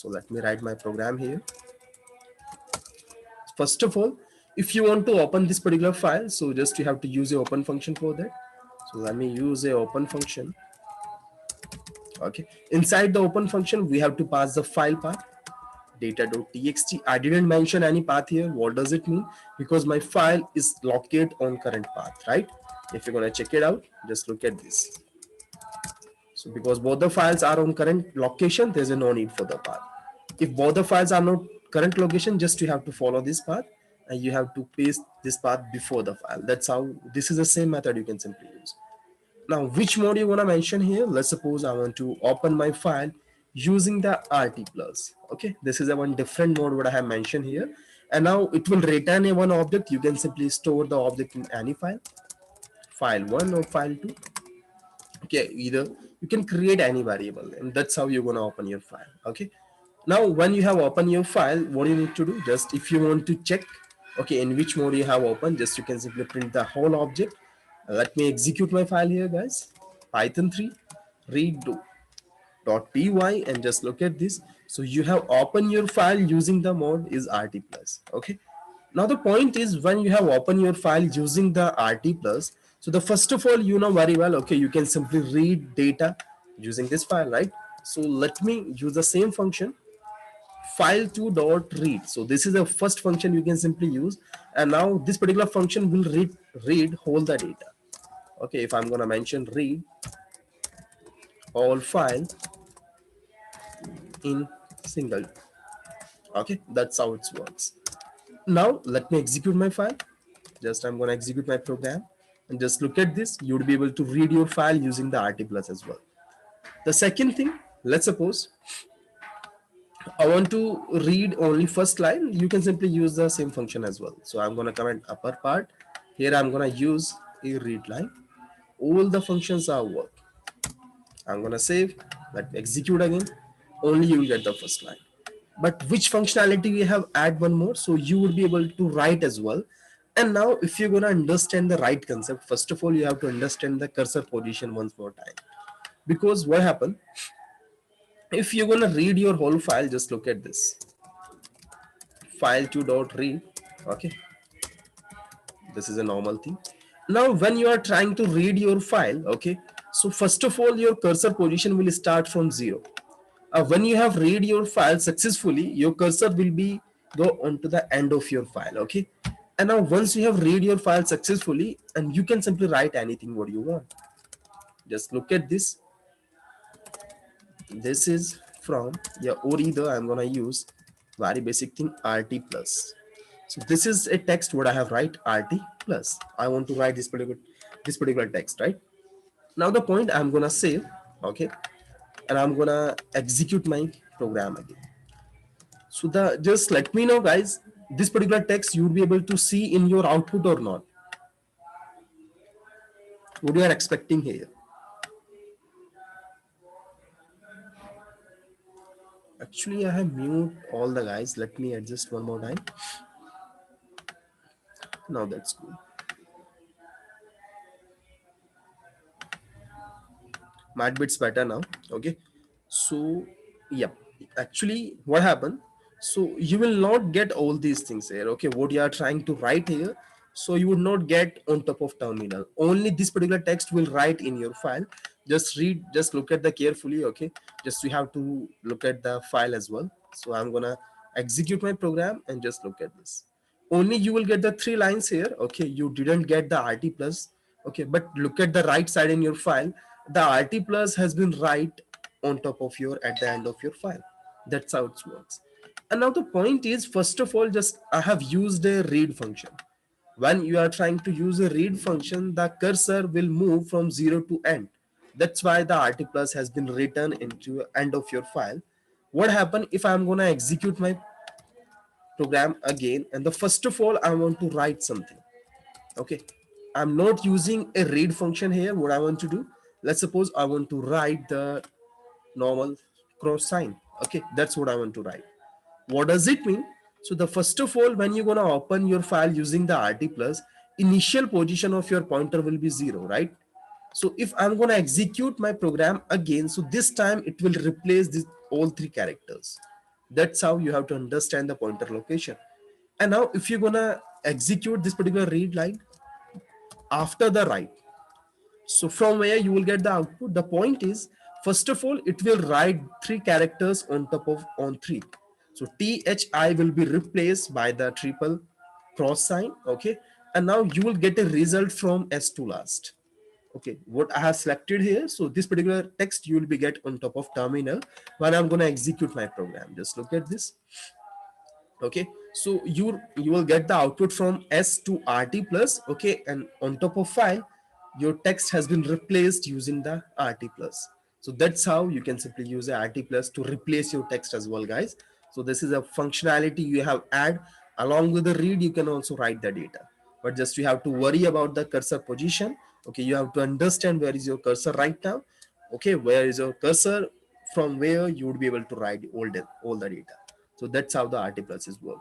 So let me write my program here. First of all, if you want to open this particular file, so just you have to use a open function for that. So let me use a open function. Okay, inside the open function we have to pass the file path data.txt. I didn't mention any path here. What does it mean? Because my file is located on current path, right? If you're gonna check it out, just look at this. So because both the files are on current location, there's a no need for the path. If both the files are not current location, just you have to follow this path and you have to paste this path before the file. That's how, this is the same method you can simply use. Now, which mode you want to mention here? Let's suppose I want to open my file using the RT plus. Okay, this is a one different mode what I have mentioned here. And now it will return a one object. You can simply store the object in any file, file 1 or file 2. Okay, either you can create any variable, and that's how you're going to open your file. Okay, now when you have opened your file, what do you need to do? Just if you want to check, okay, in which mode you have opened, just you can simply print the whole object. Let me execute my file here, guys. Python 3 read.py, and just look at this. So you have opened your file using the mode is RT plus. Okay, now the point is, when you have opened your file using the RT plus, so the first of all, you know very well, okay, you can simply read data using this file, right? So let me use the same function, file2.read. So this is the first function you can simply use, and now this particular function will read whole the data. Okay, if I'm gonna mention read all file in single. Okay, that's how it works. Now let me execute my file. Just I'm gonna execute my program, and just look at this. You would be able to read your file using the RT plus as well. The second thing, let's suppose I want to read only first line. You can simply use the same function as well. So I'm gonna comment upper part. Here I'm gonna use a read line. All the functions are work. I'm gonna save, let me execute again. Only you will get the first line. But which functionality we have add one more, so you would be able to write as well. And now if you're gonna understand the right concept, first of all you have to understand the cursor position once more time. Because what happened, if you're gonna read your whole file, just look at this file2.read. Okay, this is a normal thing. Now when you are trying to read your file, okay, so first of all your cursor position will start from 0. When you have read your file successfully, your cursor will be go on to the end of your file. Okay, and now once you have read your file successfully, and you can simply write anything what you want. Just look at this. This is from, yeah, or either I'm gonna use very basic thing, RT plus. So this is a text what I have write RT plus. I want to write this particular text, right? Now the point, I'm gonna save. Okay, and I'm gonna execute my program again. So the just let me know, guys, this particular text you would be able to see in your output or not. What you are expecting here? Actually, I have mute all the guys. Let me adjust one more time. Now that's cool. Might be it's better now. Okay. So yeah, actually what happened, so you will not get all these things here. Okay, what you are trying to write here, so you would not get on top of terminal. Only this particular text will write in your file. Just read, just look at the carefully. Okay, just we have to look at the file as well. So I'm gonna execute my program and just look at this. Only you will get the 3 lines here. Okay, you didn't get the RT plus. Okay, but look at the right side in your file, the RT plus has been right on top of your at the end of your file. That's how it works. And now the point is, first of all, just I have used a read function. When you are trying to use a read function, the cursor will move from 0 to end. That's why the RT plus has been written into end of your file. What happen if I'm gonna execute my program again, and the first of all I want to write something. Okay, I'm not using a read function here. What I want to do, let's suppose I want to write the normal cross sign. Okay, that's what I want to write. What does it mean? So the first of all, when you're gonna open your file using the RT plus, initial position of your pointer will be 0, right? So if I'm gonna execute my program again, so this time it will replace this all 3 characters. That's how you have to understand the pointer location. And now if you're gonna execute this particular read line after the write, so from where you will get the output, the point is, first of all, it will write three characters on top of on three. So thi will be replaced by the triple cross sign. Okay, and now you will get a result from s to last. Okay, what I have selected here, so this particular text you will be get on top of terminal when I'm going to execute my program. Just look at this. Okay, so you will get the output from s to rt plus. Okay, and on top of file your text has been replaced using the rt plus. So that's how you can simply use the rt plus to replace your text as well, guys. So this is a functionality you have add. Along with the read, you can also write the data, but just you have to worry about the cursor position. Okay, you have to understand where is your cursor right now. Okay, where is your cursor, from where you would be able to write all the data. So that's how the RT pluses work.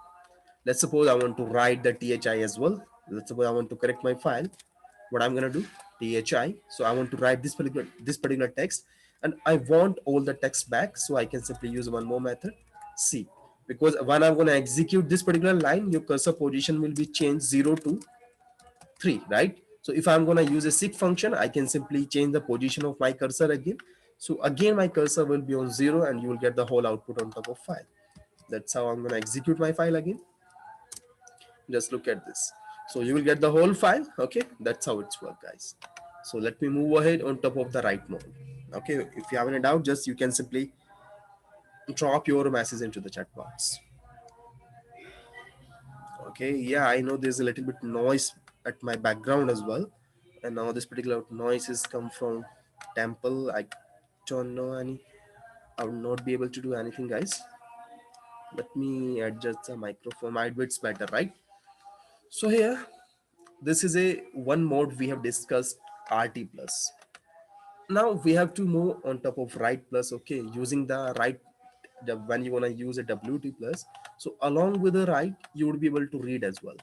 Let's suppose I want to write the THI as well. Let's suppose I want to correct my file. What I'm gonna do, THI. So I want to write this particular text, and I want all the text back. So I can simply use one more method, C. Because when I'm gonna execute this particular line, your cursor position will be changed 0 to 3, right? So if I'm gonna use a seek function, I can simply change the position of my cursor again. So again, my cursor will be on 0, and you will get the whole output on top of file. That's how I'm going to execute my file again. Just look at this. So you will get the whole file. Okay, that's how it's work, guys. So let me move ahead on top of the write mode. Okay, if you have any doubt, just you can simply drop your message into the chat box. Okay, yeah, I know there's a little bit noise at my background as well, and now this particular noise is come from temple. I don't know any. I will not be able to do anything, guys. Let me adjust the microphone. Might be it's better, right? So here, this is a one mode we have discussed, RT plus. Now we have to move on top of write plus. Okay, using the write, when you want to use a WT plus, so along with the write you would be able to read as well.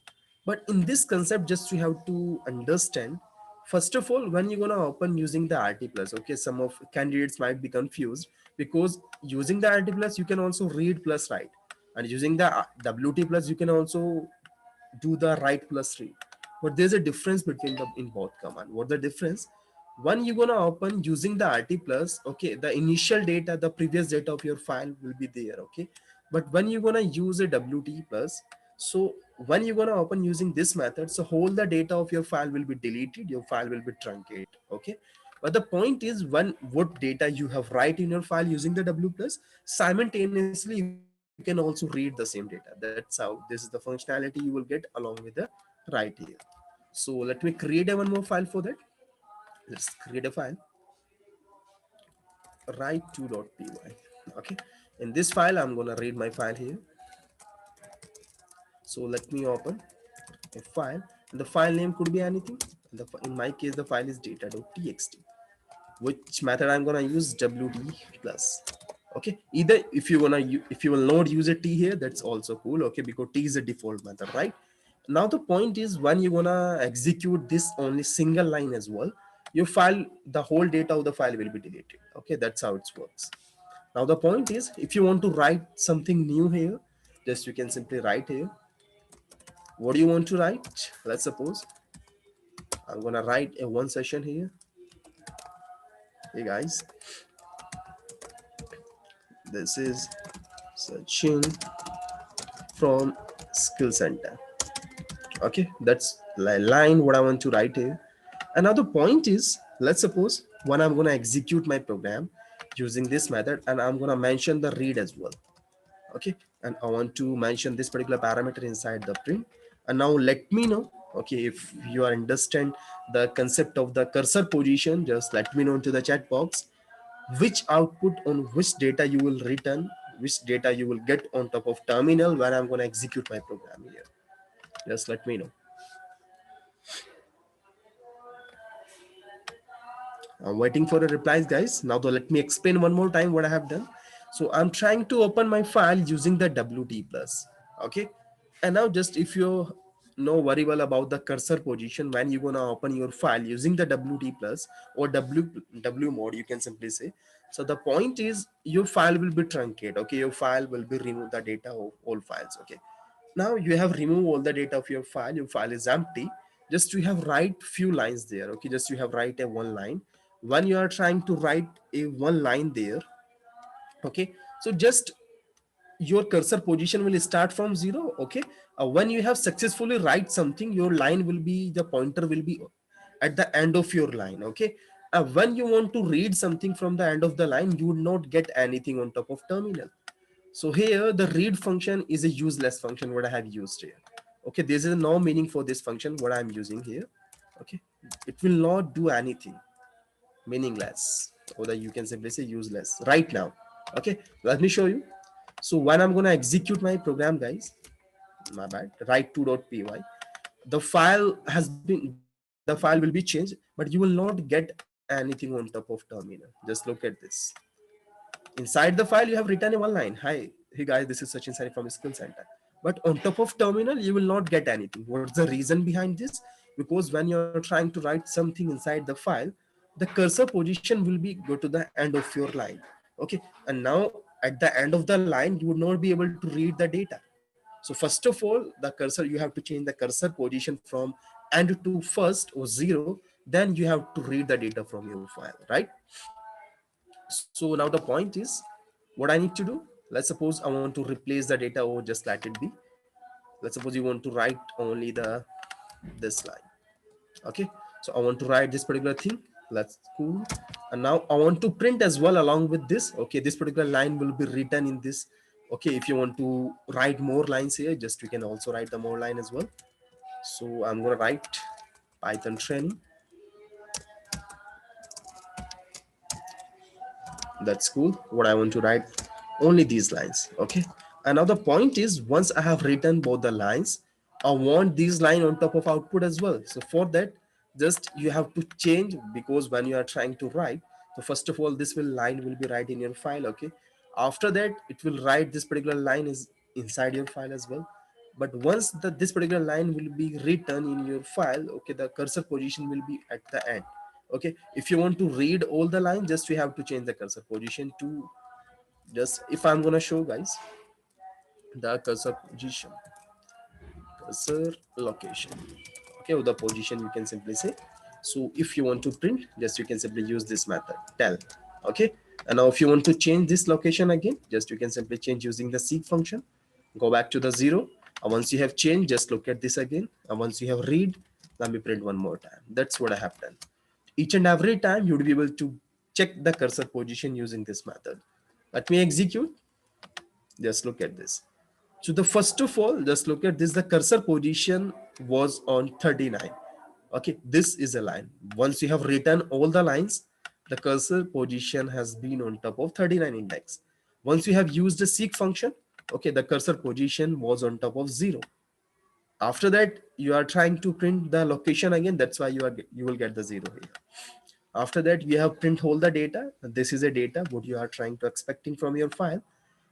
But in this concept, just you have to understand, first of all, when you're gonna open using the RT plus. Okay, some of candidates might be confused, because using the RT plus you can also read plus write, and using the WT plus you can also do the write plus read. But there's a difference between the in both command. What the difference? When you're gonna open using the RT plus, okay, the initial data, the previous data of your file will be there. Okay, but when you're gonna use a WT plus, so when you're gonna open using this method, so whole the data of your file will be deleted, your file will be truncated. Okay, but the point is, when what data you have write in your file using the W plus, simultaneously you can also read the same data. That's how this is the functionality you will get along with the write here. So let me create a one more file for that. Let's create a file, write2.py. Okay, in this file I'm gonna read my file here. So let me open a file. The file name could be anything. In my case, the file is data.txt. Which method I'm gonna use? WT plus. Okay, either if you wanna if you will not use a T here, that's also cool. Okay, because T is a default method, right? Now the point is, when you're gonna execute this only single line as well, your file, the whole data of the file will be deleted. Okay, that's how it works. Now the point is, if you want to write something new here, just you can simply write here. What do you want to write? Let's suppose I'm gonna write a one session here. Hey guys, this is Sachin from Skill Center. Okay, that's line what I want to write here. Another point is, let's suppose when I'm gonna execute my program using this method, and I'm gonna mention the read as well. Okay, and I want to mention this particular parameter inside the print. And now let me know, okay, if you understand the concept of the cursor position. Just let me know into the chat box which output on which data you will return, which data you will get on top of terminal when I'm going to execute my program here. Just let me know. I'm waiting for the replies, guys. Now though, let me explain one more time what I have done. So I'm trying to open my file using the WT plus. Okay, and now just if you know very well about the cursor position when you're gonna open your file using the WT plus or W mode, you can simply say. So the point is your file will be truncated. Okay, your file will be remove the data of all files. Okay, now you have removed all the data of your file. Your file is empty. Just you have write few lines there. Okay, just you have write a one line. When you are trying to write a one line there, okay, so just your cursor position will start from 0. Okay, when you have successfully write something, your line will be, the pointer will be at the end of your line. Okay, when you want to read something from the end of the line, you would not get anything on top of terminal. So here the read function is a useless function what I have used here. Okay, there is no meaning for this function what I'm using here. Okay, it will not do anything, meaningless, or that you can simply say useless right now. Okay, let me show you. So when I'm gonna execute my program, guys, my bad, write2.py, the file has been, the file will be changed, but you will not get anything on top of terminal. Just look at this. Inside the file you have written a one line, hi, hey guys, this is Sachin Sari from Skill Center, but on top of terminal you will not get anything. What's the reason behind this? Because when you're trying to write something inside the file, the cursor position will be go to the end of your line. Okay, and now at the end of the line you would not be able to read the data. So first of all, the cursor, you have to change the cursor position from end to first or 0, then you have to read the data from your file, right? So now the point is, what I need to do, let's suppose I want to replace the data or just let it be. Let's suppose you want to write only the this line. Okay, so I want to write this particular thing. Let's cool. And now I want to print as well along with this. Okay, this particular line will be written in this. Okay, if you want to write more lines here, just you can also write the more line as well. So I'm gonna write Python training. That's cool. What I want to write, only these lines. Okay, another point is, once I have written both the lines, I want these line on top of output as well. So for that, just you have to change, because when you are trying to write, so first of all this will line will be right in your file. Okay, after that it will write this particular line is inside your file as well. But once this particular line will be written in your file, okay, the cursor position will be at the end. Okay, if you want to read all the lines, just we have to change the cursor position to, just if I'm gonna show guys the cursor position, cursor location. Okay, or the position you can simply say. So if you want to print, just you can simply use this method tell. Okay, and now if you want to change this location again, just you can simply change using the seek function. Go back to the 0, and once you have changed, just look at this again, and once you have read, let me print one more time. That's what I have done. Each and every time you would be able to check the cursor position using this method. Let me execute. Just look at this. So the first of all, just look at this, the cursor position was on 39. Okay, this is a line. Once you have written all the lines, the cursor position has been on top of 39 index. Once you have used the seek function, okay, the cursor position was on top of 0. After that you are trying to print the location again, that's why you will get the 0 here. After that you have print all the data. This is a data what you are trying to expecting from your file.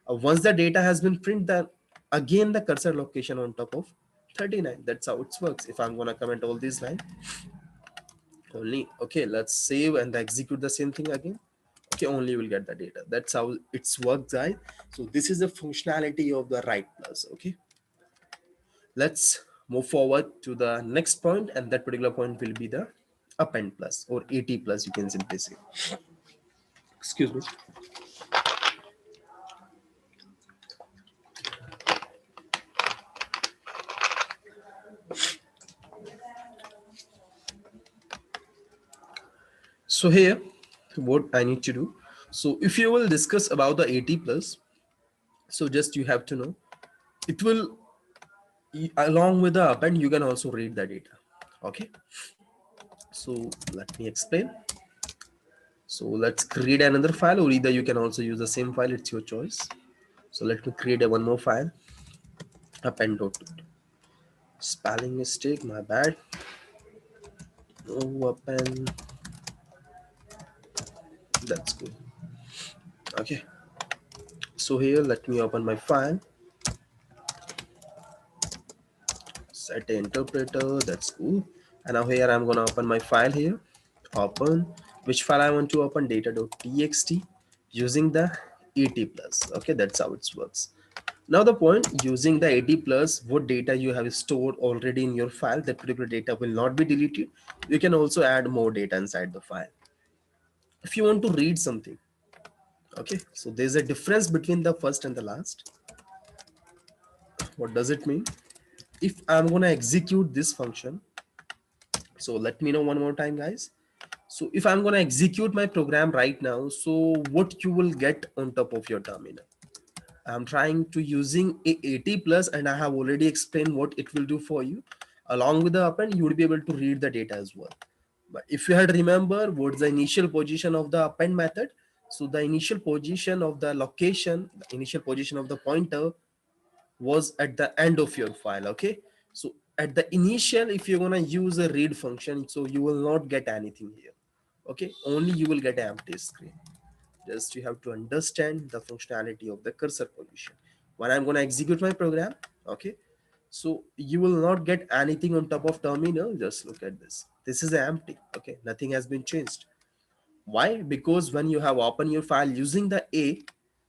Once the data has been printed, then again the cursor location on top of 39. That's how it works. If I'm gonna comment all these lines only, okay, let's save and execute the same thing again. Okay, only you will get the data. That's how it's works, guys. So this is the functionality of the write plus. Okay, let's move forward to the next point, and that particular point will be the append plus or AT plus, you can simply say. Excuse me. So here what I need to do, so if you will discuss about the AT plus, so just you have to know, it will along with the append you can also read the data. Okay, so let me explain. So let's create another file, or either you can also use the same file, it's your choice. So let me create a one more file, append.2. Spelling mistake, my bad. No append, that's good. Okay, so here let me open my file, set a interpreter, that's cool. And now here I'm gonna open my file here, open which file I want to open, data.txt. using the 80 plus. Okay, that's how it works. Now the point, using the 80 plus, what data you have stored already in your file, that particular data will not be deleted. You can also add more data inside the file. If you want to read something, okay, so there's a difference between the first and the last. What does it mean? If I'm going to execute this function, so let me know one more time, guys. So if I'm going to execute my program right now, so what you will get on top of your terminal? I'm trying to using a 80 plus, and I have already explained what it will do for you. Along with the append, you would be able to read the data as well. But if you had remember what's the initial position of the append method, so the initial position of the location, the initial position of the pointer was at the end of your file. Okay, so at the initial, if you're gonna use a read function, so you will not get anything here. Okay, only you will get an empty screen. Just you have to understand the functionality of the cursor position. When I'm going to execute my program, okay, so you will not get anything on top of terminal. Just look at this. This is empty. Okay, nothing has been changed. Why? Because when you have opened your file using the A,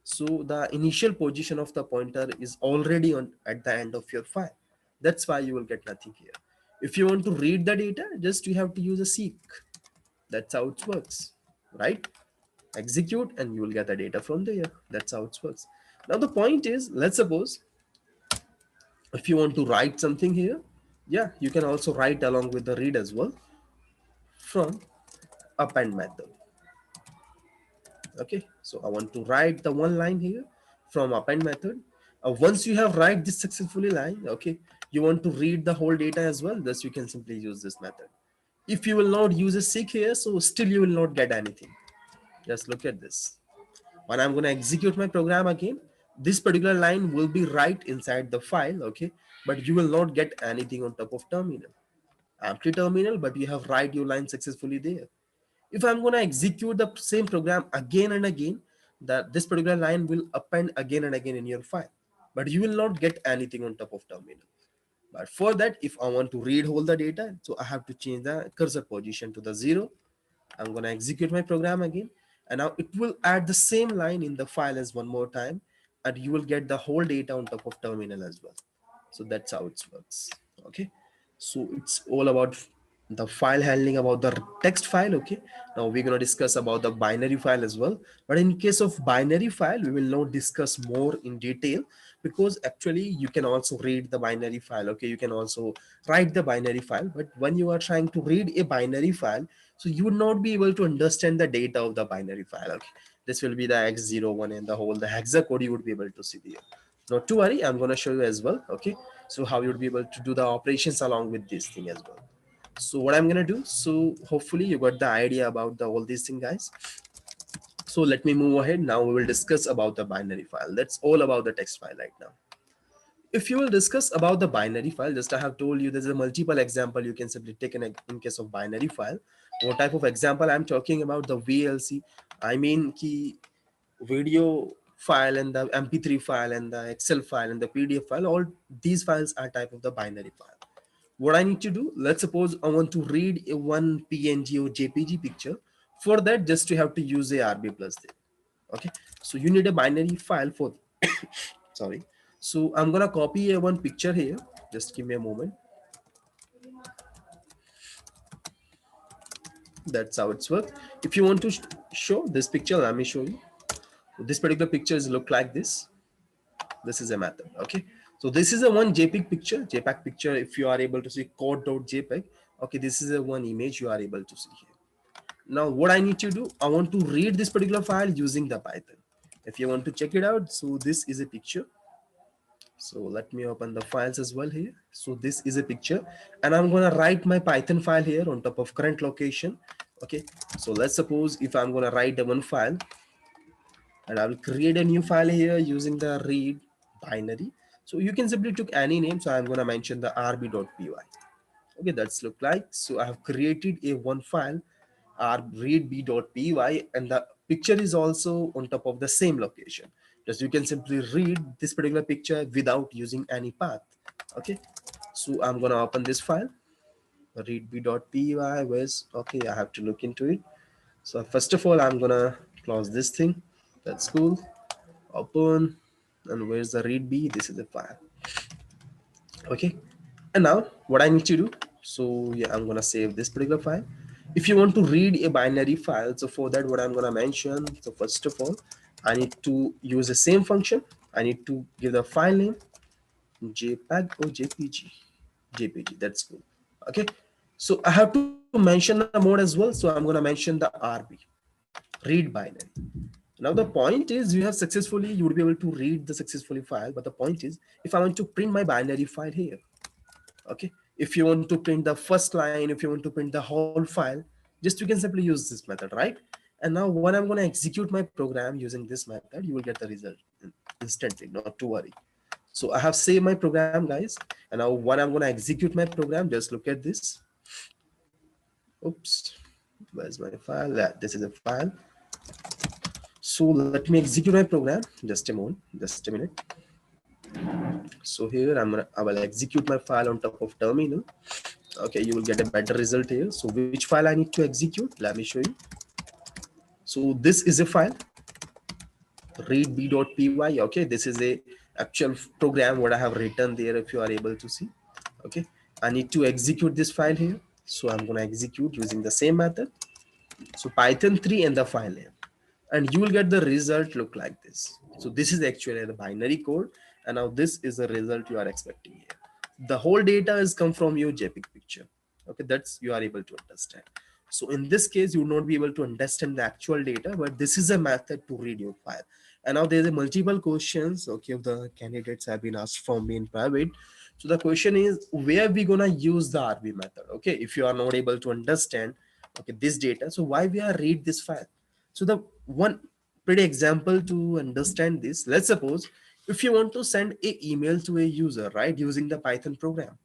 so the initial position of the pointer is already on at the end of your file. That's why you will get nothing here. If you want to read the data, just you have to use a seek. That's how it works, right? Execute and you will get the data from there. That's how it works. Now the point is, let's suppose if you want to write something here, yeah, you can also write along with the read as well from append method. Okay, so I want to write the one line here from append method. Once you have write this successfully line, okay, you want to read the whole data as well, thus you can simply use this method. If you will not use a seek here, so still you will not get anything. Just look at this. When I'm going to execute my program again, this particular line will be right inside the file. Okay, but you will not get anything on top of terminal. Empty terminal, but you have write your line successfully there. If I'm going to execute the same program again and again, that this particular line will append again and again in your file, but you will not get anything on top of terminal. But for that, if I want to read all the data, so I have to change the cursor position to the 0. I'm going to execute my program again, and now it will add the same line in the file as one more time, and you will get the whole data on top of terminal as well. So that's how it works. Okay, so it's all about the file handling, about the text file. Okay, now we're going to discuss about the binary file as well, but in case of binary file we will not discuss more in detail, because actually you can also read the binary file. Okay, you can also write the binary file, but when you are trying to read a binary file, so you would not be able to understand the data of the binary file. Okay, this will be the x01 and the whole the hexacode you would be able to see there. Not to worry, I'm going to show you as well. Okay, so how you would be able to do the operations along with this thing as well. So what I'm going to do, so hopefully you got the idea about the all these things, guys. So let me move ahead. Now we will discuss about the binary file. That's all about the text file right now. If you will discuss about the binary file, just I have told you there's a multiple example you can simply take in case of binary file. What type of example I'm talking about? The VLC, I mean key video file and the mp3 file and the excel file and the pdf file. All these files are type of the binary file. What I need to do, let's suppose I want to read a one png or jpg picture. For that, just you have to use a rb plus there. Okay, so you need a binary file for sorry. So I'm gonna copy a one picture here. Just give me a moment. That's how it's work. If you want to show this picture, let me show you. This particular picture is look like this. This is a method. Okay, so this is a one jpeg picture. If you are able to see code.jpg, okay, this is a one image you are able to see here. Now what I need to do, I want to read this particular file using the python. If you want to check it out, so this is a picture. So let me open the files as well here. So this is a picture, and I'm going to write my python file here on top of current location. Okay, so let's suppose if I'm going to write the one file, and I will create a new file here using the read binary. So you can simply took any name. So I'm going to mention the rb.py. Okay, that's look like. So I have created a one file readb.py, and the picture is also on top of the same location. Just you can simply read this particular picture without using any path. Okay, so I'm going to open this file readb.py. Where's okay, I have to look into it. So first of all, I'm going to close this thing. That's cool. Open. And where's the read b? This is the file. Okay, and now what I need to do, so yeah, I'm gonna save this particular file. If you want to read a binary file, so for that what I'm gonna mention, so first of all I need to use the same function. I need to give the file name jpeg or jpg. That's cool. Okay, so I have to mention the mode as well, so I'm gonna mention the rb, read binary. Now the point is you have successfully, you would be able to read the successfully file, but the point is if I want to print my binary file here, okay, if you want to print the first line, if you want to print the whole file, just you can simply use this method, right? And now when I'm going to execute my program using this method, you will get the result instantly, not to worry. So I have saved my program, guys, and now when I'm going to execute my program, just look at this. Oops, where's my file? Yeah, this is a file. So let me execute my program. Just a moment, just a minute. So here I will execute my file on top of terminal. Okay, you will get a better result here. So which file I need to execute, let me show you. So this is a file, readb.py. Okay, this is a actual program what I have written there, if you are able to see. Okay, I need to execute this file here, so I'm going to execute using the same method. So python 3 and the file name, and you will get the result look like this. So this is actually the binary code, and now this is the result you are expecting here. The whole data is come from your jpeg picture. Okay, that's you are able to understand. So in this case you will not be able to understand the actual data, but this is a method to read your file. And now there's a multiple questions, okay, the candidates have been asked from me in private. So the question is where we gonna use the rb method. Okay, if you are not able to understand, okay, this data, so why we are read this file. So the one pretty example to understand this, let's suppose if you want to send a email to a user, right, using the python program,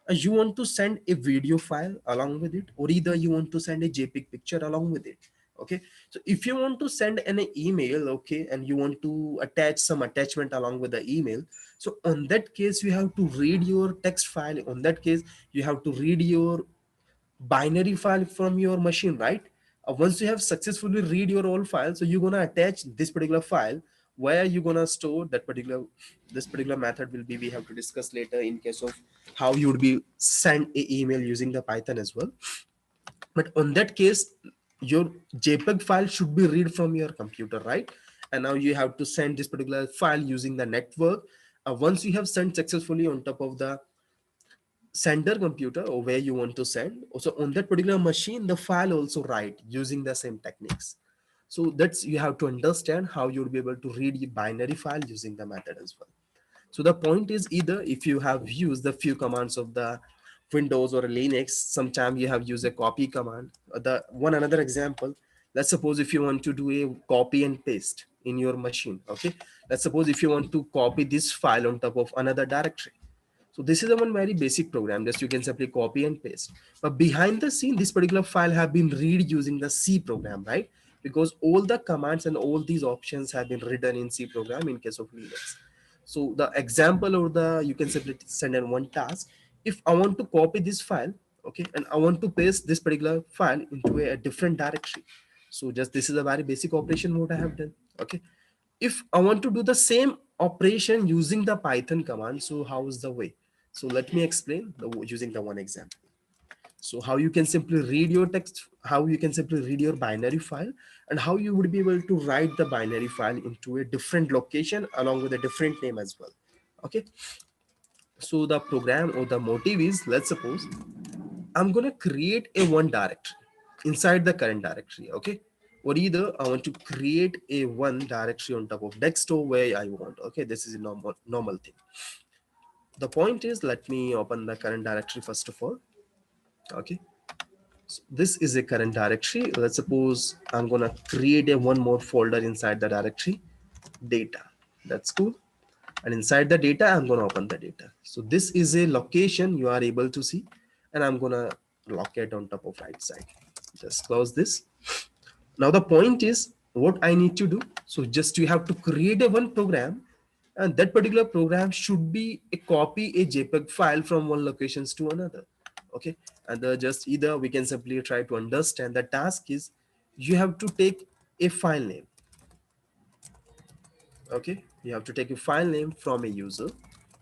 you want to send a video file along with it, or either you want to send a jpeg picture along with it. Okay, so if you want to send an email, okay, and you want to attach some attachment along with the email, so on that case you have to read your text file. On that case you have to read your binary file from your machine, right? Once you have successfully read your old file, so you're gonna attach this particular file where you're gonna store that particular, this particular method will be, we have to discuss later in case of how you would be send a email using the python as well. But on that case your jpeg file should be read from your computer, right? And now you have to send this particular file using the network. Once you have sent successfully on top of the sender computer or where you want to send, also on that particular machine the file also write using the same techniques. So that's you have to understand how you'll be able to read the binary file using the method as well. So the point is either if you have used the few commands of the windows or linux, sometime you have used a copy command. The one another example, let's suppose if you want to do a copy and paste in your machine. Okay, let's suppose if you want to copy this file on top of another directory, so this is a one very basic program, just you can simply copy and paste. But behind the scene, this particular file have been read using the C program, right? Because all the commands and all these options have been written in C program in case of Linux. So the example or the, you can simply send in one task. If I want to copy this file, okay, and I want to paste this particular file into a different directory. So just this is a very basic operation what I have done. Okay. If I want to do the same operation using the Python command, so how is the way? So let me explain using the one example. So how you can simply read your text, how you can simply read your binary file, and how you would be able to write the binary file into a different location along with a different name as well. Okay. So the program or the motive is, let's suppose I'm gonna create a one directory inside the current directory, okay? Or either I want to create a one directory on top of desktop where I want. Okay, this is a normal thing. The point is, let me open the current directory first of all. Okay, so this is a current directory. Let's suppose I'm gonna create a one more folder inside the directory, data. That's cool. And inside the data I'm going to open the data. So this is a location you are able to see, and I'm going to lock it on top of right side. Just close this. Now the point is what I need to do, so just you have to create a one program, and that particular program should be a copy a jpeg file from one locations to another. Okay, and just either we can simply try to understand the task is you have to take a file name. Okay, you have to take a file name from a user,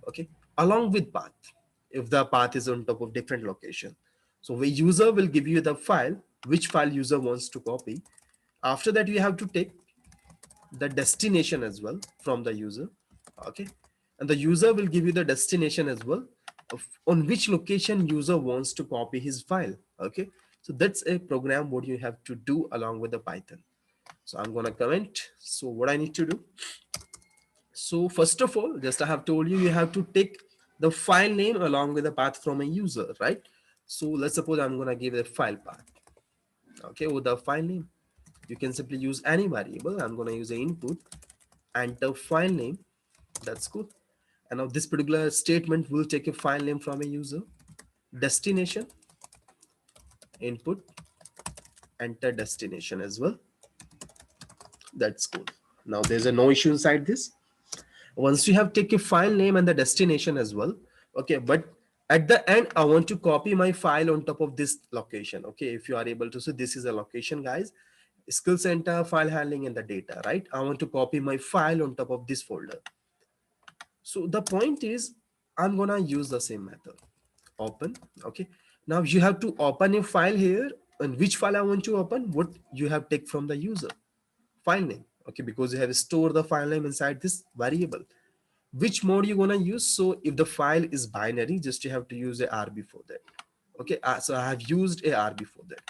okay, along with path, if the path is on top of different location. So the user will give you the file, which file user wants to copy. After that, you have to take the destination as well from the user, okay, and the user will give you the destination as well of on which location user wants to copy his file, okay. So that's a program what you have to do along with the Python. So I'm gonna comment. So what I need to do, so first of all, just I have told you, you have to take the file name along with the path from a user, right? So let's suppose I'm gonna give a file path, okay, with the file name. You can simply use any variable. I'm gonna use the input and the file name. That's good. And now this particular statement will take a file name from a user, destination, input, enter destination as well. That's good. Now there's a no issue inside this. Once you have take a file name and the destination as well, okay, but at the end I want to copy my file on top of this location, okay. If you are able to see, this is a location, guys, skill center, file handling, and the data, right? I want to copy my file on top of this folder. So the point is, I'm gonna use the same method, open, okay. Now you have to open a file here, and which file I want to open, what you have take from the user, file name, okay, because you have stored the file name inside this variable. Which mode you gonna use? So if the file is binary, just you have to use a R before that, okay. So I have used a R before that.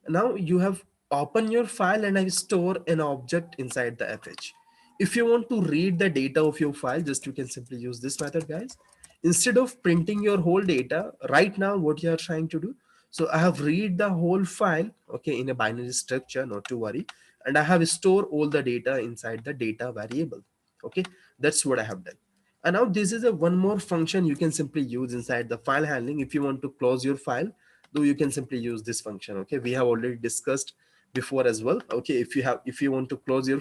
Now you have open your file and I store an object inside the fh. If you want to read the data of your file, just you can simply use this method, guys. Instead of printing your whole data right now, what you are trying to do, so I have read the whole file, okay, in a binary structure, not to worry, and I have stored all the data inside the data variable, okay. That's what I have done. And now this is a one more function you can simply use inside the file handling. If you want to close your file, though, you can simply use this function, okay. We have already discussed before as well, okay. If you want to close your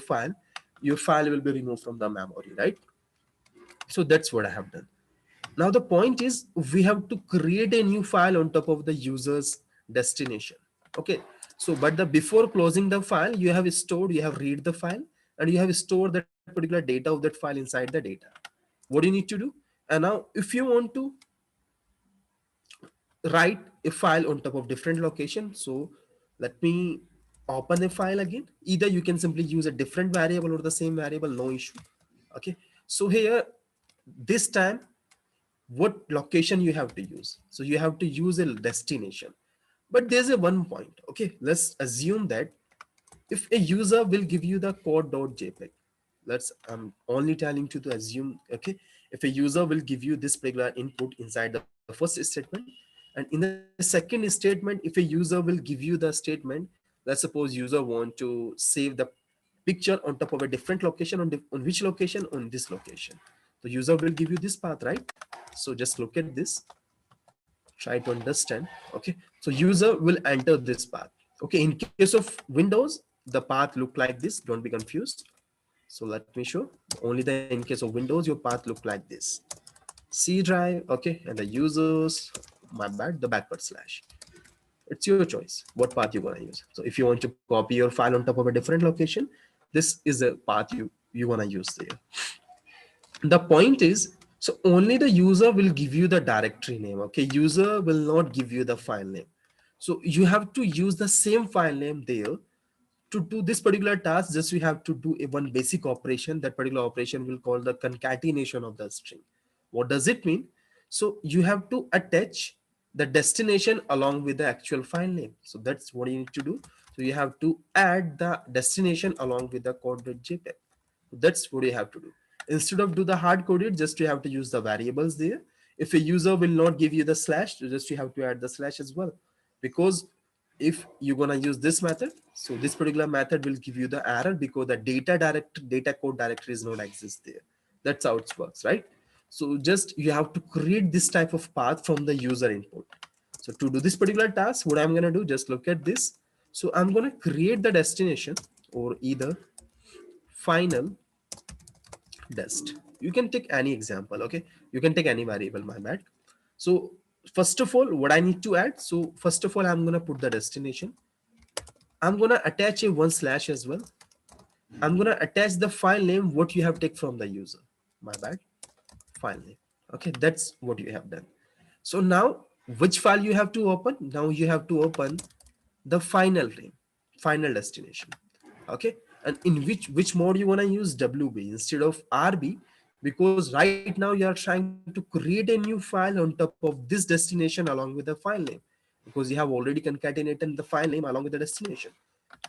file will be removed from the memory, right? So that's what I have done. Now the point is, we have to create a new file on top of the user's destination, okay. So but the before closing the file, you have read the file, and you have stored that particular data of that file inside the data. What do you need to do? And now if you want to write a file on top of different location, so let me open a file again. Either you can simply use a different variable or the same variable, no issue, okay. So here, this time, what location you have to use, so you have to use a destination. But there's a one point, okay. Let's assume that if a user will give you the code.jpg, let's only telling to assume, okay. If a user will give you this particular input inside the first statement, and in the second statement, if a user will give you the statement, let's suppose user want to save the picture on top of a different location, on which location, on this location, the user will give you this path, right? So just look at this, try to understand, okay. So user will enter this path, okay. In case of Windows, the path look like this, don't be confused. So let me show. Only the in case of Windows, your path look like this, C drive, okay, and the users, my bad, the backward slash. It's your choice what path you're gonna use. So if you want to copy your file on top of a different location, this is a path you wanna use there. The point is, so only the user will give you the directory name, okay. User will not give you the file name. So you have to use the same file name there. To do this particular task, just we have to do a one basic operation. That particular operation will call the concatenation of the string. What does it mean? So you have to attach the destination along with the actual file name. So that's what you need to do. So you have to add the destination along with the code.jpg. That's what you have to do. Instead of do the hard coded, just you have to use the variables there. If a user will not give you the slash, just you have to add the slash as well. Because if you're gonna use this method, so this particular method will give you the error because the data code directory is not exist there. That's how it works, right? So just you have to create this type of path from the user input. So to do this particular task, what I'm gonna do, just look at this. So I'm gonna create the destination, or either final dest. You can take any example, okay. You can take any variable, my bad. So first of all, what I need to add, so first of all, I'm gonna put the destination. I'm gonna attach a one slash as well. I'm gonna attach the file name what you have taken from the user. My bad, file name. Okay, that's what you have done. So now which file you have to open? Now you have to open the final name, final destination. Okay, and in which mode you want to use WB instead of RB, because right now you are trying to create a new file on top of this destination along with the file name, because you have already concatenated the file name along with the destination.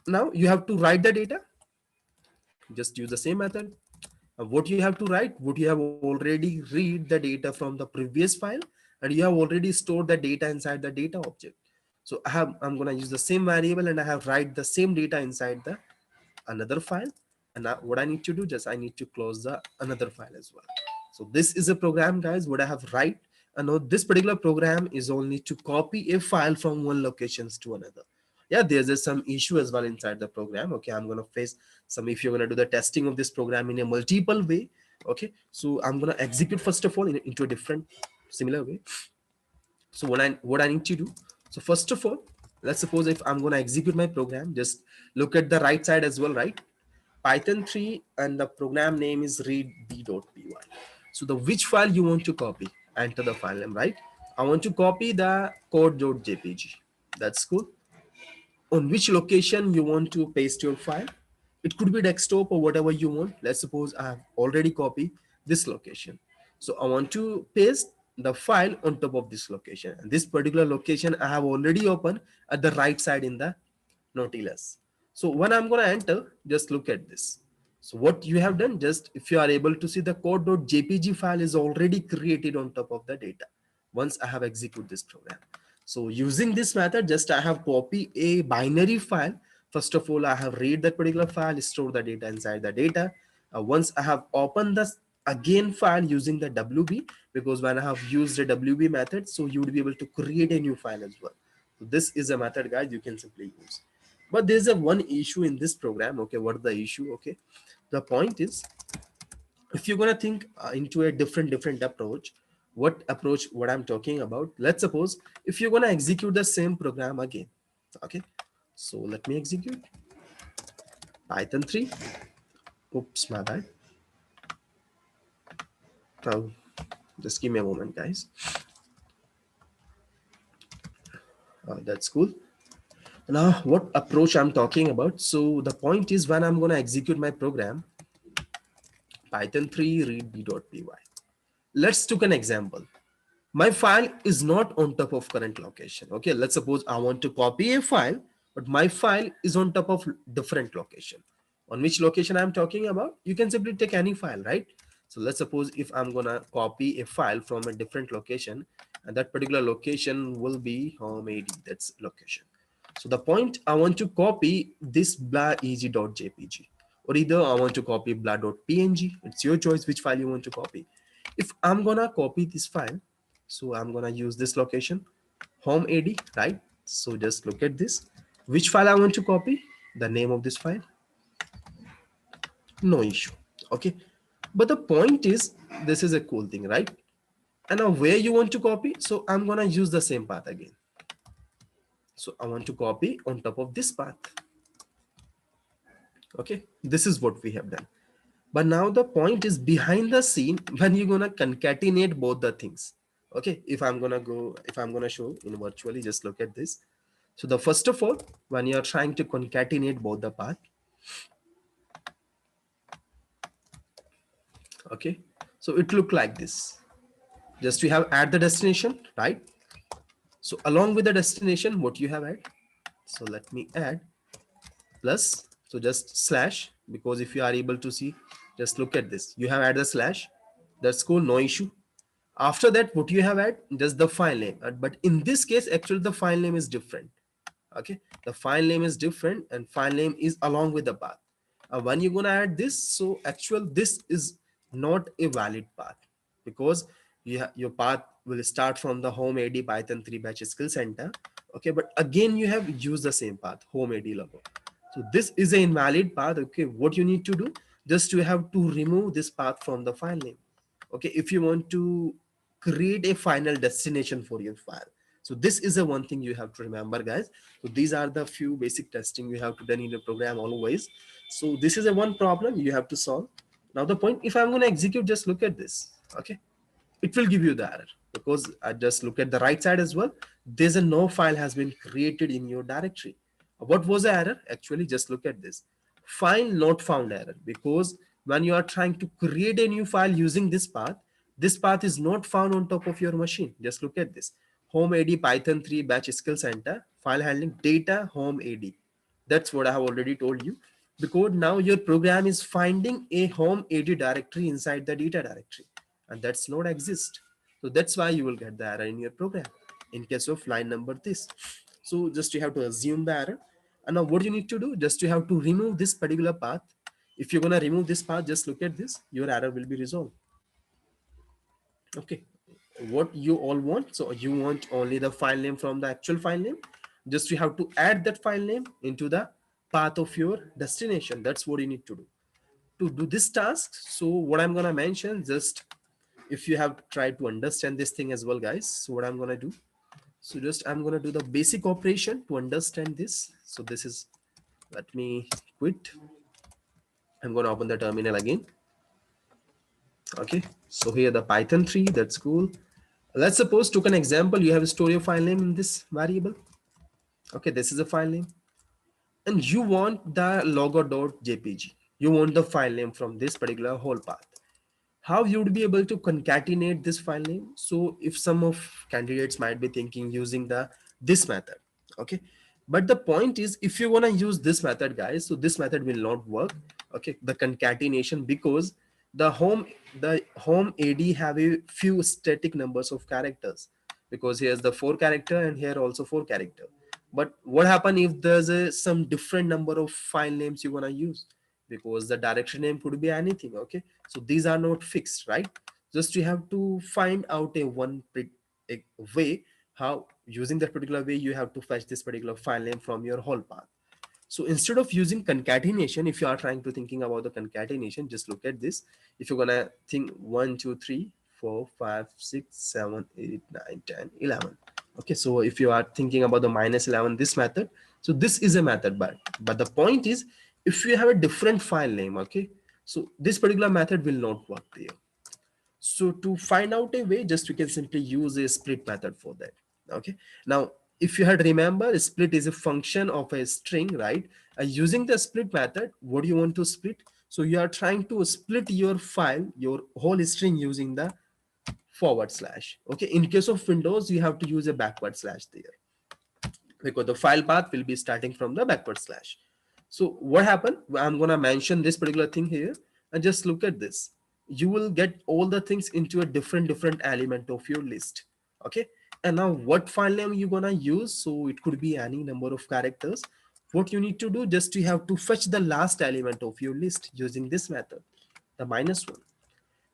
Now you have to write the data, just use the same method. What you have to write, what you have already read the data from the previous file, and you have already stored the data inside the data object. So I'm going to use the same variable and I have write the same data inside the another file. And now what I need to do, just I need to close the another file as well. So this is a program, guys, what I have write. And now this particular program is only to copy a file from one locations to another. Yeah, there's some issue as well inside the program. Okay, I'm gonna face some, if you're gonna do the testing of this program in a multiple way. Okay, so I'm gonna execute first of all into a different similar way. So what I need to do, so first of all, let's suppose if I'm going to execute my program, just look at the right side as well, right? Python 3 and the program name is readb.py. So the which file you want to copy, enter the file name, right? I want to copy the code.jpg. That's cool. On which location you want to paste your file. It could be desktop or whatever you want. Let's suppose I have already copied this location. So I want to paste the file on top of this location. And this particular location I have already opened at the right side in the Nautilus. So when I'm going to enter, just look at this. So what you have done, just if you are able to see the code.jpg file is already created on top of the data once I have executed this program. So using this method, just I have copy a binary file. First of all, I have read that particular file, store the data inside the data. Once I have opened this again file using the WB, because when I have used the WB method, so you would be able to create a new file as well. So this is a method, guys, you can simply use. But there's a one issue in this program. Okay, what is the issue? Okay, the point is, if you're gonna think into a different approach, what I'm talking about, let's suppose if you're gonna execute the same program again. Okay, so let me execute Python 3. Oops, my bad. Now just give me a moment, guys. That's cool. Now what approach I'm talking about, so the point is, when I'm gonna execute my program Python 3 readb.py, let's take an example. My file is not on top of current location. Okay, let's suppose I want to copy a file, but my file is on top of different location. On which location I'm talking about, you can simply take any file, right? So let's suppose if I'm gonna copy a file from a different location, and that particular location will be home AD, that's location. So the point, I want to copy this blah.eg.jpg, or either I want to copy blah.png. It's your choice which file you want to copy. If I'm gonna copy this file, so I'm gonna use this location, home AD, right? So just look at this. Which file I want to copy? The name of this file. No issue. Okay. But the point is, this is a cool thing, right? And now where you want to copy? So I'm gonna use the same path again. So I want to copy on top of this path. Okay. This is what we have done. But now the point is, behind the scene, when you're gonna concatenate both the things. Okay, if I'm gonna show in virtually, just look at this. So the first of all, when you're trying to concatenate both the path, okay, so it look like this. Just we have add the destination, right? So along with the destination, what you have add? So let me add plus, so just slash, because if you are able to see, just look at this. You have add the slash, that's cool, no issue. After that, what you have add, just the file name. But in this case, actually the file name is different. Okay, the file name is different and file name is along with the path. When you're gonna add this, so actual this is not a valid path, because your path will start from the home AD Python 3 batch skill center. Okay, but again you have used the same path, home AD logo. So this is an invalid path. Okay, what you need to do, just you have to remove this path from the file name. Okay, if you want to create a final destination for your file, So this is a one thing you have to remember, guys. So these are the few basic testing you have to done in your program always. So this is a one problem you have to solve. Now the point, if I'm going to execute, just look at this. Okay, it will give you the error because I just look at the right side as well. There's a no file has been created in your directory. What was the error? Actually, just look at this. File not found error, because when you are trying to create a new file using this path is not found on top of your machine. Just look at this. Home AD Python 3 batch skill center file handling data home AD. That's what I have already told you, because now your program is finding a home AD directory inside the data directory, and that's not exist. So that's why you will get the error in your program in case of line number this. So just you have to assume the error. And now what you need to do, just you have to remove this particular path. If you're going to remove this path, just look at this, your error will be resolved. Okay, what you all want, so you want only the file name from the actual file name. Just you have to add that file name into the path of your destination. That's what you need to do this task. So what I'm going to mention, just if you have tried to understand this thing as well, guys, so what I'm going to do, so just I'm going to do the basic operation to understand this. So this is, let me quit. I'm going to open the terminal again. Okay, so here the Python 3, that's cool. Let's suppose, took an example, you have a story of file name in this variable. Okay, this is a file name, and you want the logo.jpg. You want the file name from this particular whole path. How you would be able to concatenate this file name? So if some of candidates might be thinking using the this method, okay, but the point is, if you want to use this method, guys, so this method will not work. Okay, the concatenation, because the home ad have a few static numbers of characters, because here's the 4 character and here also 4 character. But what happen if there's some different number of file names you want to use, because the directory name could be anything. Okay, so these are not fixed, right? Just you have to find out a way how, using that particular way, you have to fetch this particular file name from your whole path. So instead of using concatenation, if you are trying to thinking about the concatenation, just look at this. If you're gonna think 1 2 3 4 5 6 7 8 9 10 11, okay, so if you are thinking about the -11, this method, so this is a method, but the point is, if you have a different file name, okay, so this particular method will not work there. So to find out a way, just we can simply use a split method for that. Okay, now if you had remember, split is a function of a string, right? Using the split method, what do you want to split? So you are trying to split your file, your whole string, using the forward slash. Okay, in case of Windows, you have to use a backward slash there, because the file path will be starting from the backward slash. So what happened, I'm going to mention this particular thing here, and just look at this. You will get all the things into a different element of your list. Okay, and now what file name you going to use? So it could be any number of characters. What you need to do, just you have to fetch the last element of your list using this method, the -1.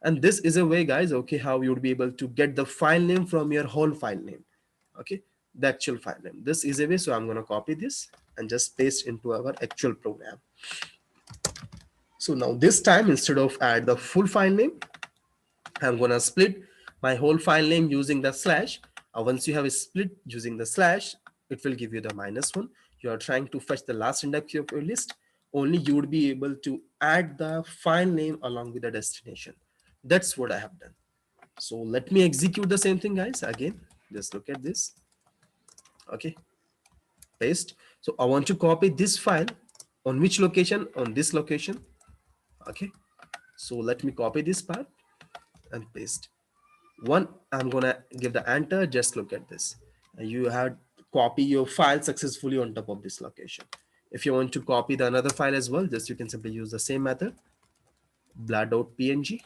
And this is a way, guys, okay, how you would be able to get the file name from your whole file name. Okay, the actual file name, this is a way. So I'm going to copy this and just paste into our actual program. So now this time, instead of add the full file name, I'm going to split my whole file name using the slash. Once you have a split using the slash, it will give you the -1. You are trying to fetch the last index of your list, only you would be able to add the file name along with the destination. That's what I have done. So let me execute the same thing, guys. Again, just look at this. Okay, paste. So I want to copy this file on which location? On this location. Okay, so let me copy this part and paste. One, I'm gonna give the enter. Just look at this. You have copy your file successfully on top of this location. If you want to copy the another file as well, just you can simply use the same method, blah.png,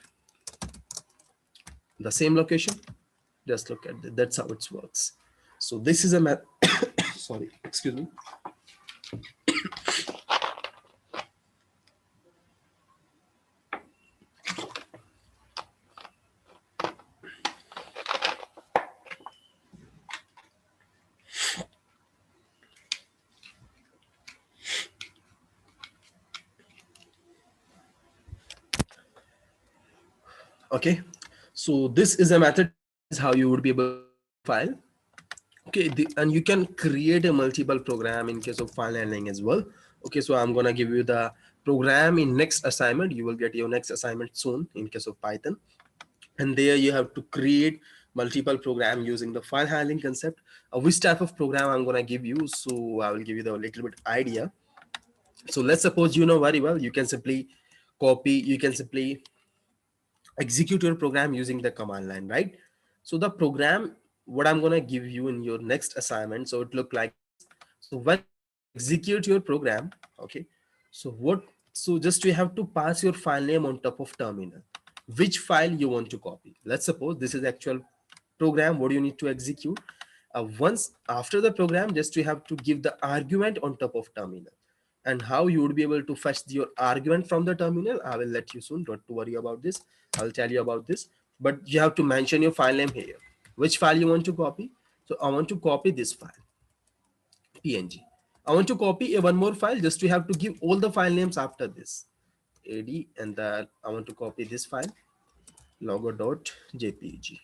the same location. Just look at that. That's how it works. So this is a method. Sorry, excuse me. Okay, so this is a method, guys, how you would be able to file. Okay, and you can create a multiple program in case of file handling as well. Okay, so I'm gonna give you the program in next assignment. You will get your next assignment soon in case of Python, and there you have to create multiple program using the file handling concept. Which type of program I'm gonna give you? So I will give you the little bit idea. So let's suppose you know very well. You can simply copy. You can simply execute your program using the command line, right? So the program, what I'm gonna give you in your next assignment, so it look like this. So when you want to execute your program, okay, so what, so just you have to pass your file name on top of terminal, which file you want to copy. Let's suppose this is actual program what you need to execute. Once after the program, just you have to give the argument on top of terminal. And how you would be able to fetch your argument from the terminal, I will let you soon, don't worry about this. I'll tell you about this. But you have to mention your file name here, which file you want to copy. So I want to copy this file, png. I want to copy a one more file, just you have to give all the file names after this, ad, and then I want to copy this file, logo.jpg.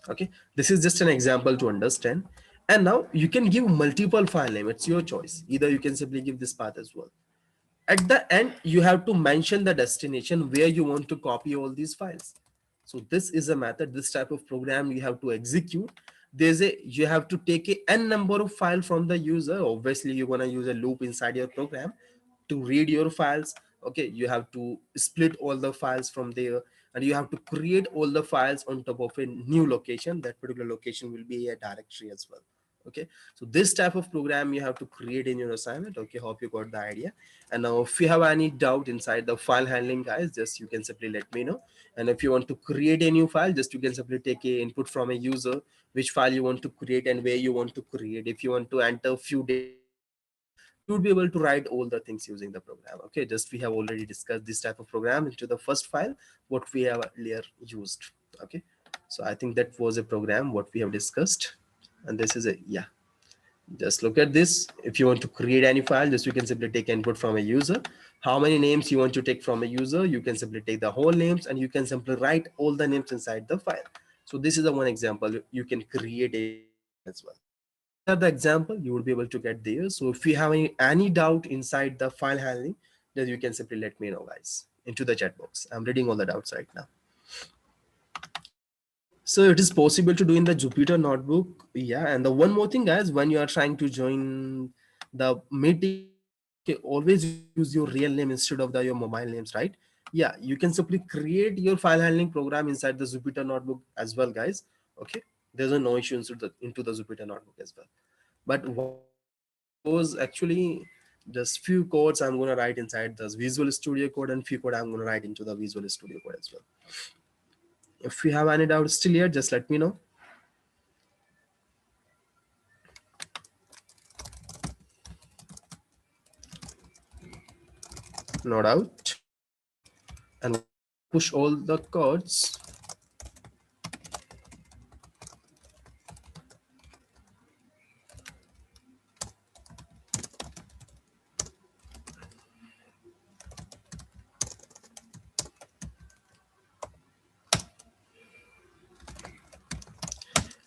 Okay, this is just an example to understand. And now you can give multiple file name, it's your choice. Either you can simply give this path as well. At the end, you have to mention the destination where you want to copy all these files. So this is a method, this type of program you have to execute. There's a, you have to take a n number of file from the user. Obviously you're going to use a loop inside your program to read your files. Okay, you have to split all the files from there, and you have to create all the files on top of a new location. That particular location will be a directory as well. Okay, so this type of program you have to create in your assignment. Okay, hope you got the idea. And now if you have any doubt inside the file handling, guys, just you can simply let me know. And if you want to create a new file, just you can simply take a input from a user, which file you want to create and where you want to create. If you want to enter few data inside the file, you would be able to write all the things using the program. Okay, just we have already discussed this type of program into the first file what we have earlier used. Okay, so I think that was a program what we have discussed. And this is a, yeah, just look at this. If you want to create any file, just you can simply take input from a user. How many names you want to take from a user, you can simply take the whole names, and you can simply write all the names inside the file. So this is the one example. You can create a new file as well. So these are the example you will be able to get there. So if you have any doubt inside the file handling, then you can simply let me know, guys, into the chat box. I'm reading all the doubts right now. So it is possible to do in the Jupyter notebook. Yeah. And the one more thing, guys, when you are trying to join the meeting, okay, always use your real name instead of your mobile names, right? Yeah, you can simply create your file handling program inside the Jupyter notebook as well, guys. Okay. There's a no issue into the Jupyter notebook as well. But what I'm gonna do, let's suppose actually just few codes I'm gonna write inside the Visual Studio Code, and few code I'm gonna write into the Visual Studio Code as well. If you have any doubts still here, just let me know. No doubt. And once I push all the codes,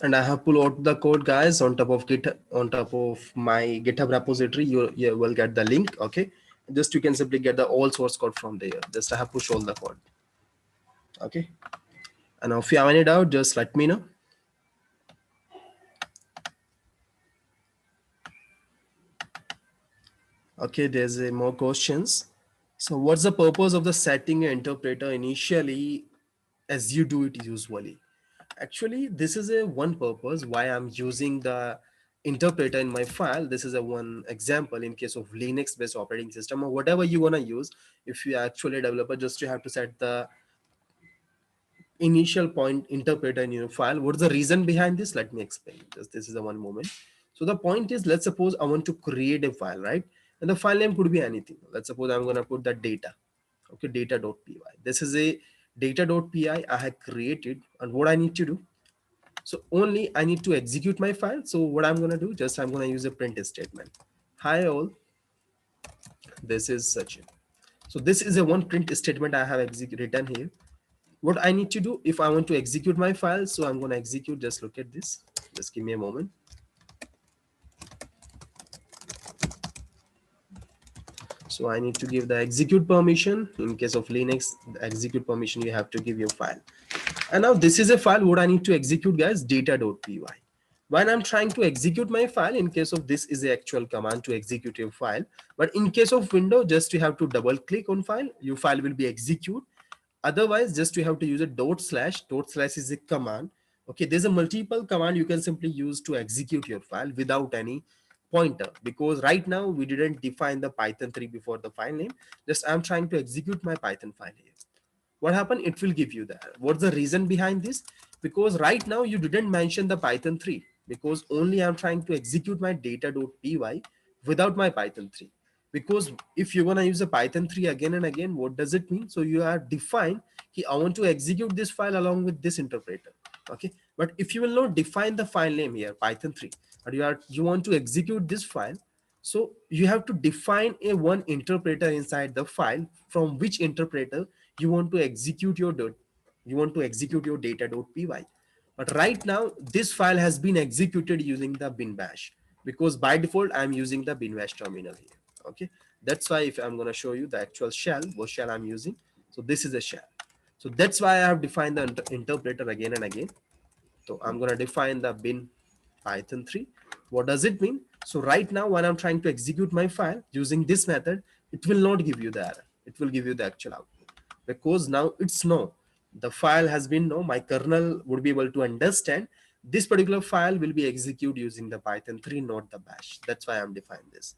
and I have pulled out the code, guys, on top of Git, on top of my GitHub repository. You will get the link. Okay, just you can simply get the all source code from there. Just I have push all the code. Okay, and if you have any doubt, just let me know. Okay, there's more questions. So what's the purpose of the setting an interpreter initially as you do it usually? Actually, this is a one purpose why I'm using the interpreter in my file. This is a one example in case of Linux based operating system or whatever you want to use. If you are actually a developer, just you have to set the initial point interpreter in your file. What's the reason behind this? Let me explain. Just this is the one moment. So the point is, let's suppose I want to create a file, right? And the file name could be anything. Let's suppose I'm going to put the data. Okay, data.py. This is a data.py I have created. And what I need to do, so only I need to execute my file. So what I'm going to do, just I'm going to use a print statement. Hi all, this is Sachin. So this is a one print statement I have written here. What I need to do if I want to execute my file, so I'm going to execute, just look at this. Just give me a moment. So I need to give the execute permission. In case of Linux, the execute permission, you have to give your file. And now this is a file what I need to execute, guys, data.py. When I'm trying to execute my file, in case of this is the actual command to execute your file. But in case of Windows, just you have to double click on file, your file will be execute. Otherwise, just you have to use a dot slash. Dot slash is a command. Okay, there's a multiple command you can simply use to execute your file without any pointer, because right now we didn't define the Python 3 before the file name. Just I'm trying to execute my Python file here. What happened? It will give you that. What's the reason behind this? Because right now you didn't mention the Python 3, because only I'm trying to execute my data.py without my Python 3. Because if you're gonna use a Python 3 again and again, what does it mean? So you are defined, I want to execute this file along with this interpreter. Okay, but if you will not define the file name here, Python 3, but you want to execute this file, so you have to define a one interpreter inside the file, from which interpreter you want to execute your data.py. But right now this file has been executed using the bin bash, because by default I'm using the bin bash terminal here. Okay, that's why if I'm going to show you the actual shell, what shell I'm using, so this is a shell. So that's why I have defined the interpreter again and again. So I'm going to define the bin Python 3. What does it mean? So right now when I'm trying to execute my file using this method, it will not give you the error. It will give you the actual output, because now it's no. The file has been no, my kernel would be able to understand this particular file will be executed using the Python 3, not the bash. That's why I'm defining this.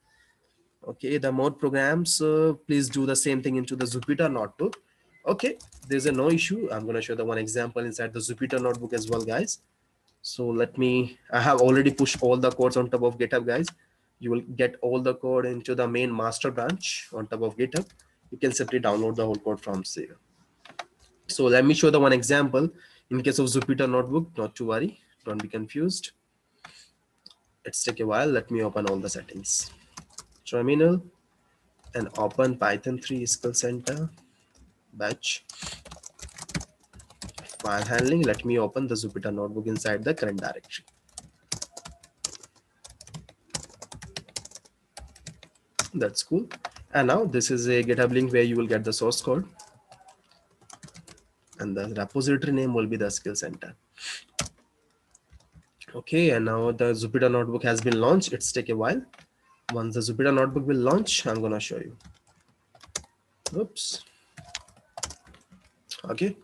Okay, the more programs, please do the same thing into the Jupyter notebook. Okay, there's a no issue. I'm going to show the one example inside the Jupyter notebook as well, guys. So I have already pushed all the codes on top of GitHub, guys. You will get all the code into the main master branch on top of GitHub. You can simply download the whole code from there. So let me show the one example in case of Jupyter notebook. Not to worry, don't be confused. Let's take a while. Let me open all the settings. Terminal and open Python 3 skill center batch file handling. Let me open the Jupyter notebook inside the current directory. That's cool. And now this is a GitHub link where you will get the source code, and the repository name will be the skill center. Okay, and now the Jupyter notebook has been launched. It's take a while. Once the Jupyter notebook will launch, I'm gonna show you. Oops. Okay,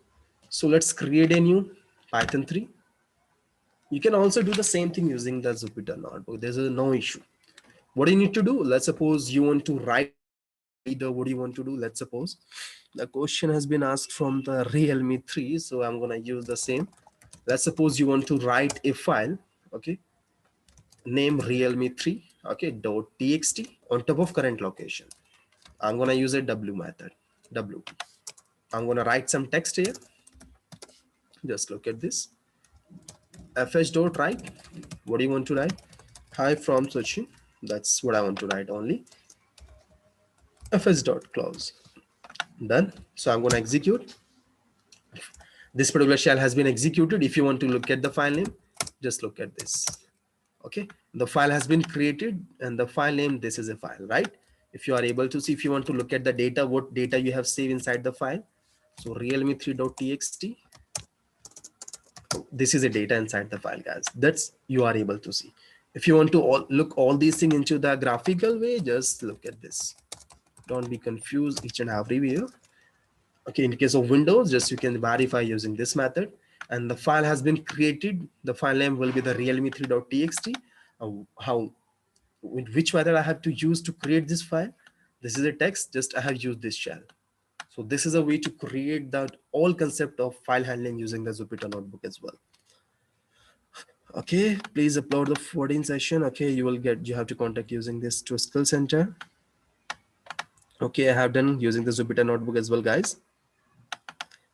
so let's create a new Python 3. You can also do the same thing using the Jupyter notebook. There's no issue. What do you need to do? Let's suppose you want to write either. What do you want to do? Let's suppose the question has been asked from the Realme 3, so I'm gonna use the same. Let's suppose you want to write a file. Okay, name Realme 3. Okay, .txt on top of current location. I'm gonna use a W method. W. I'm gonna write some text here. Just look at this. fh.write. What do you want to write? Hi from Sachin. That's what I want to write only. fh.close. Done. So I'm gonna execute. This particular shell has been executed. If you want to look at the file name, just look at this. Okay, the file has been created, and the file name, this is a file, right? If you are able to see, if you want to look at the data, what data you have saved inside the file. So realme3.txt, this is a data inside the file, guys. That's you are able to see. If you want to look all these things into the graphical way, just look at this. Don't be confused each and every way. Okay, in case of Windows, just you can verify using this method, and the file has been created. The file name will be the realme3.txt. How, which method I have to use to create this file? This is a text. Just I have used this shell. So this is a way to create that all concept of file handling using the Jupyter notebook as well. Okay, please upload the 14 session. Okay, you have to contact using this to skill center. Okay, I have done using the Jupyter notebook as well, guys.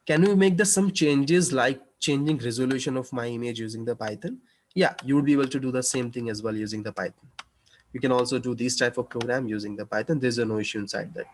Can we make some changes like changing resolution of my image using the Python? Yeah, you would be able to do the same thing as well using the Python. You can also do this type of program using the Python. There's no issue inside that.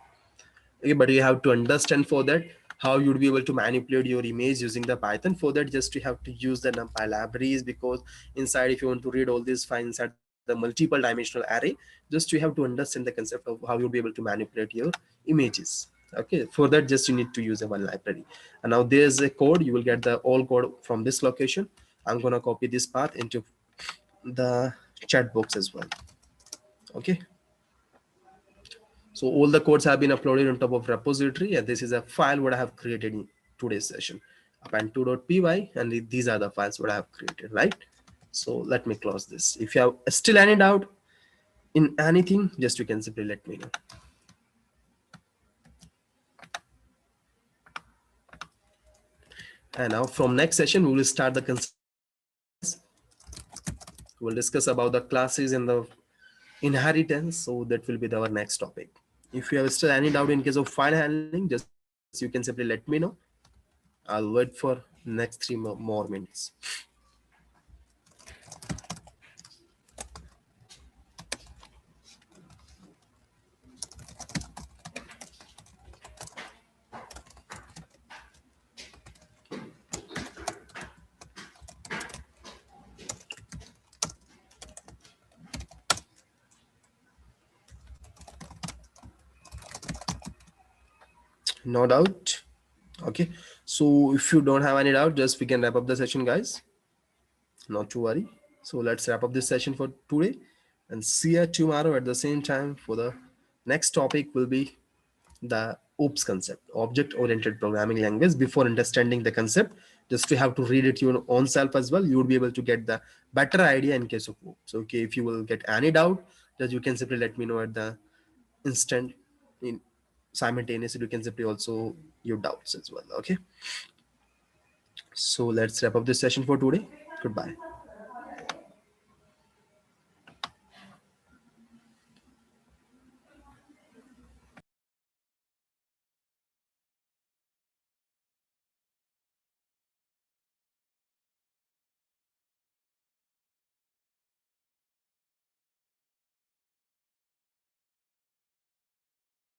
Okay, but you have to understand for that how you would be able to manipulate your image using the Python. For that, just you have to use the NumPy libraries, because inside, if you want to read all these files inside the Python, the multiple dimensional array. Just you have to understand the concept of how you'll be able to manipulate your images. Okay, for that just you need to use a one library. And now there's a code, you will get the all code from this location. I'm gonna copy this path into the chat box as well. Okay, so all the codes have been uploaded on top of repository, and this is a file what I have created in today's session, append2.py, and these are the files what I have created, right? So let me close this. If you have still any doubt in anything, just you can simply let me know. And now from next session, we will start the concept. We'll discuss about the classes and the inheritance. So that will be our next topic. If you have still any doubt in case of file handling, just you can simply let me know. I'll wait for next three more minutes. No doubt. Okay, so if you don't have any doubt, just we can wrap up the session, guys. Not to worry. So let's wrap up this session for today and see you tomorrow at the same time for the next topic will be the OOPS concept, object oriented programming language. Before understanding the concept, just you have to read it your own self as well. You would be able to get the better idea in case of OOPS. Okay, if you will get any doubt, just you can simply let me know at the instant in simultaneously. You can simply also your doubts as well. Okay, so let's wrap up this session for today. Goodbye.